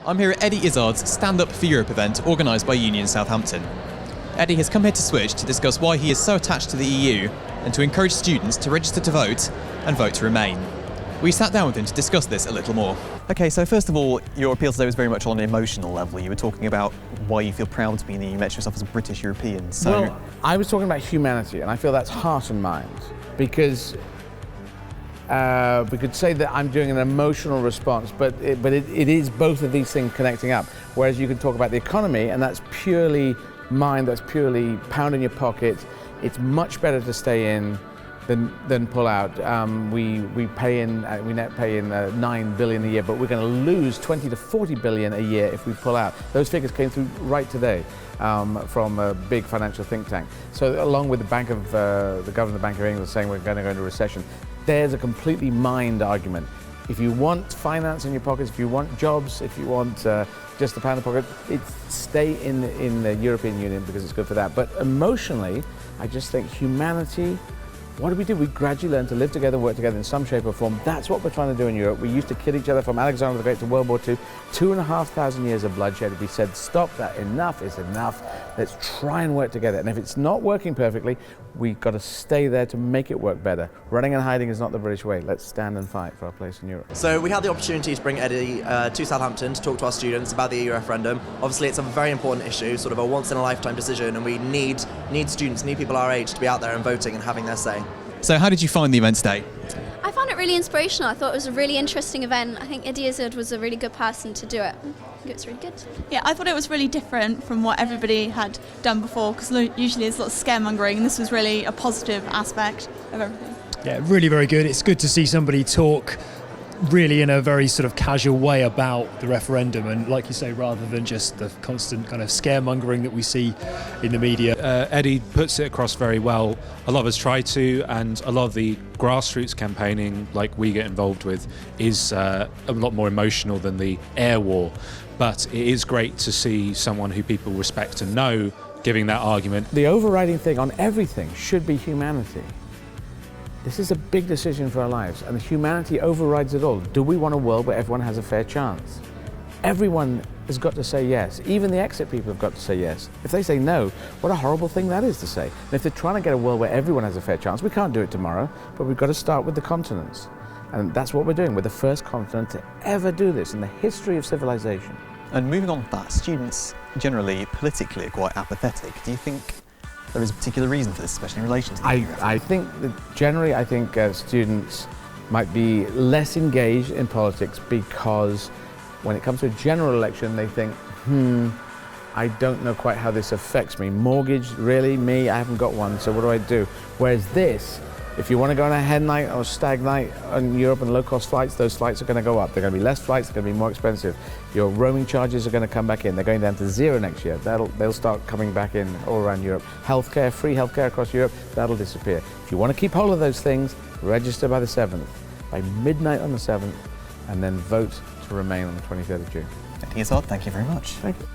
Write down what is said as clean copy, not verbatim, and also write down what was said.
I'm here at Eddie Izzard's Stand Up for Europe event organised by Union Southampton. Eddie has come here to Switch to discuss why he is so attached to the EU and to encourage students to register to vote and vote to remain. We sat down with him to discuss this a little more. Okay, so first of all, your appeal today was very much on an emotional level. You were talking about why you feel proud to be in the EU. You mentioned yourself as a British European. So well, I was talking about humanity, and I feel that's heart and mind, because we could say that I'm doing an emotional response, but it is both of these things connecting up. Whereas you can talk about the economy, and that's purely mind, that's purely pound in your pocket. It's much better to stay in than pull out. We net pay in 9 billion a year, but we're going to lose 20 to 40 billion a year if we pull out. Those figures came through right today from a big financial think tank. So along with the Governor of the Bank of England saying we're going to go into recession, there's a completely mind argument. If you want finance in your pockets, if you want jobs, if you want just a pound in the pocket, stay in the European Union because it's good for that. But emotionally, I just think humanity. What do? We gradually learn to live together, work together in some shape or form. That's what we're trying to do in Europe. We used to kill each other from Alexander the Great to World War II. 2,500 years of bloodshed. We said, stop that, enough is enough. Let's try and work together. And if it's not working perfectly, we've got to stay there to make it work better. Running and hiding is not the British way. Let's stand and fight for our place in Europe. So we had the opportunity to bring Eddie to Southampton to talk to our students about the EU referendum. Obviously it's a very important issue, sort of a once in a lifetime decision, and we need students, need people our age to be out there and voting and having their say. So how did you find the event today? I found it really inspirational. I thought it was a really interesting event. I think Eddie Izzard was a really good person to do it. I think it was really good. Yeah, I thought it was really different from what everybody had done before, because usually there's lots of scaremongering, and this was really a positive aspect of everything. Yeah, really very good. It's good to see somebody talk really in a very sort of casual way about the referendum, and like you say, rather than just the constant kind of scaremongering that we see in the media. Eddie puts it across very well. A lot of us try to, and a lot of the grassroots campaigning like we get involved with is a lot more emotional than the air war, but it is great to see someone who people respect and know giving that argument. The overriding thing on everything should be humanity. This is a big decision for our lives, and humanity overrides it all. Do we want a world where everyone has a fair chance? Everyone has got to say yes. Even the exit people have got to say yes. If they say no, what a horrible thing that is to say. And if they're trying to get a world where everyone has a fair chance, we can't do it tomorrow, but we've got to start with the continents. And that's what we're doing. We're the first continent to ever do this in the history of civilization. And moving on to that, students generally politically are quite apathetic. Do you think there is a particular reason for this, especially in relation to the EU? I think that generally, students might be less engaged in politics because when it comes to a general election, they think, I don't know quite how this affects me. Mortgage, really? Me? I haven't got one, so what do I do? Whereas this, if you want to go on a hen night or stag night in Europe and low-cost flights, those flights are going to go up. They're going to be less flights, they're going to be more expensive. Your roaming charges are going to come back in. They're going down to zero next year. They'll start coming back in all around Europe. Healthcare, free healthcare across Europe, that'll disappear. If you want to keep hold of those things, register by the 7th, by midnight on the 7th, and then vote to remain on the 23rd of June. Eddie Izzard, thank you very much. Thank you.